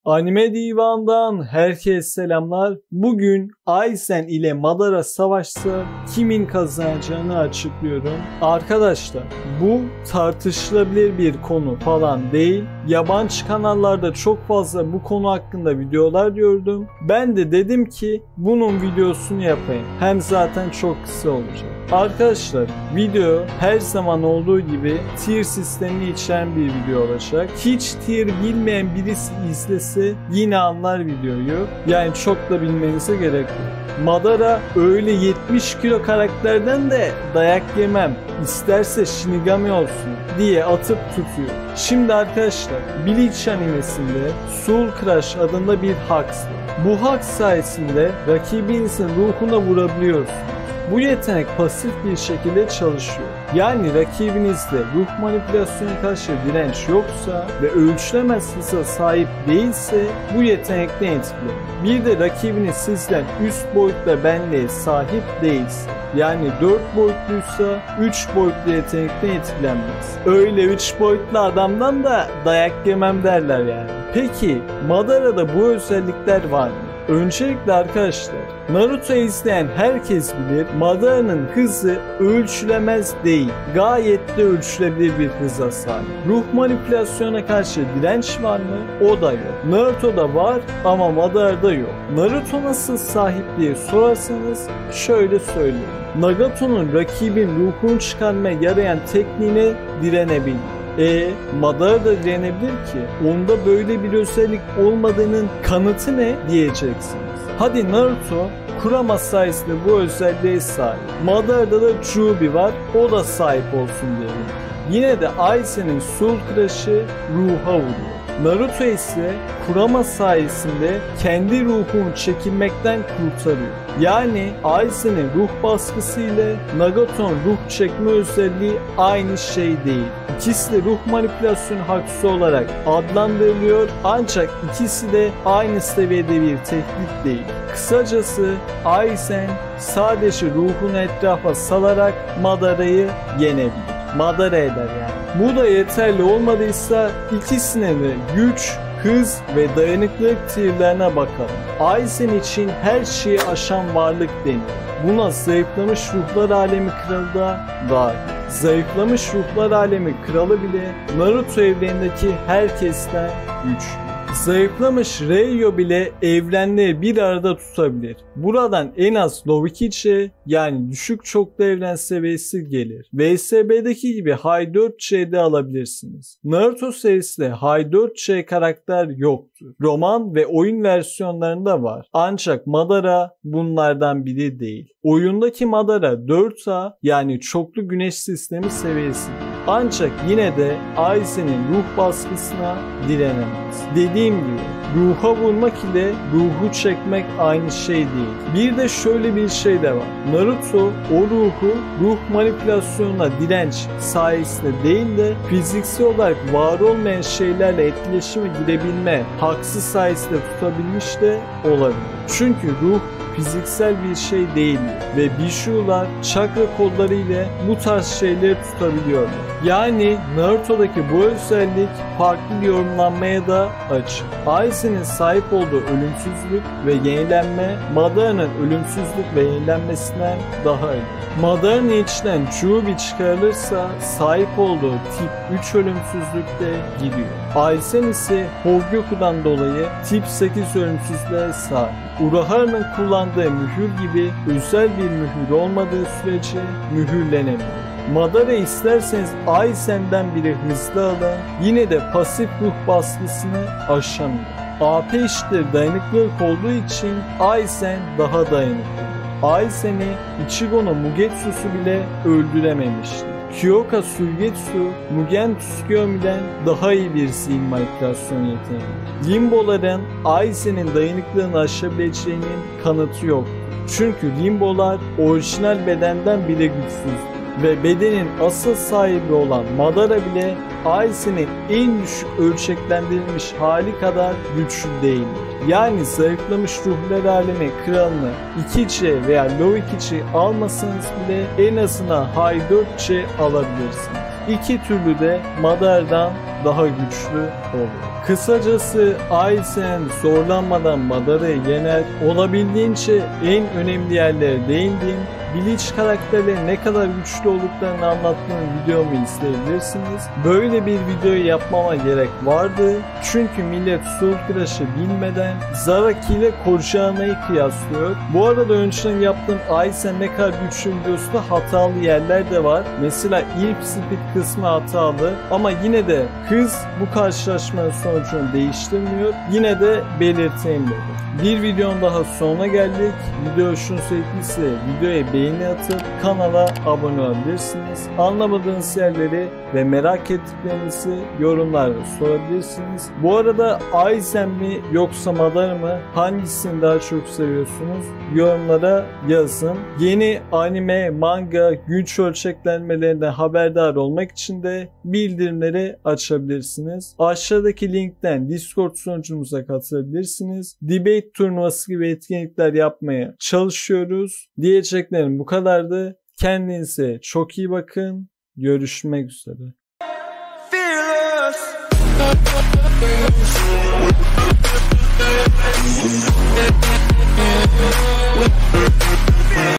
Anime Divan'dan herkese selamlar. Bugün Aizen ile Madara savaşsa kimin kazanacağını açıklıyorum. Arkadaşlar bu tartışılabilir bir konu falan değil. Yabancı kanallarda çok fazla bu konu hakkında videolar gördüm. Ben de dedim ki bunun videosunu yapayım. Hem zaten çok kısa olacak. Arkadaşlar video her zaman olduğu gibi tier sistemini içeren bir video olacak. Hiç tier bilmeyen birisi izlese yine anlar videoyu. Yani çok da bilmenize gerek yok. Madara öyle 70 kilo karakterden de dayak yemem, İsterse Shinigami olsun diye atıp tutuyor. Şimdi arkadaşlar Bleach animesinde Soul Crush adında bir haks var. Bu haks sayesinde rakibinizin ruhuna vurabiliyorsunuz. Bu yetenek pasif bir şekilde çalışıyor. Yani rakibinizde ruh manipülasyonu karşı direnç yoksa ve ölçülemez hıza sahip değilse bu yetenekten etkilenir. Bir de rakibiniz sizden üst boyutla benliğe sahip değilse, yani 4 boyutluysa 3 boyutlu yetenekten etkilenmez. Öyle 3 boyutlu adamdan da dayak yemem derler yani. Peki Madara'da bu özellikler var mı? Öncelikle arkadaşlar Naruto'yu izleyen herkes bilir Madara'nın hızı ölçülemez değil. Gayet de ölçülebilir bir hıza sahip. Ruh manipülasyona karşı direnç var mı? O da yok. Naruto'da var ama Madara'da yok. Naruto nasıl sahip diye sorarsanız şöyle söyleyeyim. Nagato'nun rakibin ruhunu çıkarmaya yarayan tekniğine direnebilir. Madara da direnebilir ki. Onda böyle bir özellik olmadığının kanıtı ne diyeceksiniz. Hadi Naruto Kurama sayesinde bu özelliğe sahip. Madara'da da Jubi var. O da sahip olsun diyelim. Yine de Aizen'in Soul Crush'ı ruha vuruyor. Naruto ise Kurama sayesinde kendi ruhunu çekilmekten kurtarıyor. Yani Aizen'in ruh baskısı ile Nagato'nun ruh çekme özelliği aynı şey değil. İkisi de ruh manipülasyonu haksı olarak adlandırılıyor ancak ikisi de aynı seviyede bir tehdit değil. Kısacası Aizen sadece ruhunu etrafa salarak Madara'yı yenebilir. Madara eder yani. Bu da yeterli olmadıysa ikisine de güç, hız ve dayanıklılık tierlerine bakalım. Aizen için her şeyi aşan varlık deniyor. Buna zayıflamış ruhlar alemi kralı da dahil. Zayıflamış ruhlar alemi kralı bile Naruto evrenindeki herkesten güçlü. Zayıflamış Reiyo bile evrenleri bir arada tutabilir. Buradan en az Low 2C yani düşük çoklu evren seviyesi gelir. VSB'deki gibi High 4C'de alabilirsiniz. Naruto serisinde High 4C karakter yoktur. Roman ve oyun versiyonlarında var. Ancak Madara bunlardan biri değil. Oyundaki Madara 4A yani çoklu güneş sistemi seviyesi. Ancak yine de Aizen'in ruh baskısına direnemez. Dediğim gibi ruha vurmak ile ruhu çekmek aynı şey değil. Bir de şöyle bir şey de var. Naruto o ruhu ruh manipülasyonuna direnç sayesinde değil de fiziksel olarak var olmayan şeylerle etkileşime girebilme haksız sayesinde tutabilmiş de olabilir. Çünkü ruh fiziksel bir şey değil ve Bishu'lar çakra kodları ile bu tarz şeyleri tutabiliyorlar. Yani Naruto'daki bu özellik farklı yorumlanmaya da açık. Aizen'in sahip olduğu ölümsüzlük ve yenilenme Madara'nın ölümsüzlük ve yenilenmesinden daha iyi. Madara'nın içinden Jubi çıkarılırsa sahip olduğu tip 3 ölümsüzlükte gidiyor. Aizen ise Hogyoku'dan dolayı tip 8 ölümsüzlüğe sahip. Urahara'nın kullandığı mühür gibi özel bir mühür olmadığı sürece mühürlenemiyor. Madara isterseniz Aizen'den bile hızlı alın, yine de pasif ruh baskısını aşamıyor. AP eşittir dayanıklılık olduğu için Aizen daha dayanıklı. Aizen'i Ichigo'nun Mugetsu'su bile öldürememişti. Kyoka Suigetsu, Mugen Tsukuyomi'den daha iyi bir zihin manipülasyon yeteneği. Limboların Aizen'in dayanıklılığını aşabileceğinin kanıtı yoktu. Çünkü limbolar orijinal bedenden bile güçsüzdü. Ve bedenin asıl sahibi olan Madara bile Aizen'in en düşük ölçeklendirilmiş hali kadar güçlü değildir. Yani zayıflamış ruhlar alemi kralını 2C veya Low 2C almasanız bile en azından High 4C alabilirsiniz. İki türlü de Madara'dan daha güçlü olur. Kısacası Aizen zorlanmadan Madara'yı yener. Olabildiğince en önemli yerlere değindim. Bleach karakterleri ne kadar güçlü olduklarını anlattığım videomu izleyebilirsiniz. Böyle bir videoyu yapmama gerek vardı. Çünkü millet Soul Crush'ı bilmeden Zaraki ile Korjana'yı kıyaslıyor. Bu arada önceden yaptığım Aizen ne kadar güçlü videosunda hatalı yerler de var. Mesela ilk speed kısmı hatalı ama yine de hız bu karşılaşmanın sonucunu değiştirmiyor. Yine de belirteyim dedim. Bir videonun daha sonuna geldik. Video hoşunuza gittiyse videoya beğeni atıp kanala abone olabilirsiniz. Anlamadığınız yerleri ve merak ettiklerinizi yorumlarda sorabilirsiniz. Bu arada Aizen mi yoksa Madara mı, hangisini daha çok seviyorsunuz? Yorumlara yazın. Yeni anime, manga, güç ölçeklenmelerinden haberdar olmak için de bildirimleri açabilirsiniz. Aşağıdaki linkten Discord sunucumuza katılabilirsiniz. Debate turnuvası gibi etkinlikler yapmaya çalışıyoruz. Diyeceklerim bu kadardı. Kendinize çok iyi bakın. Görüşmek üzere. Fearless.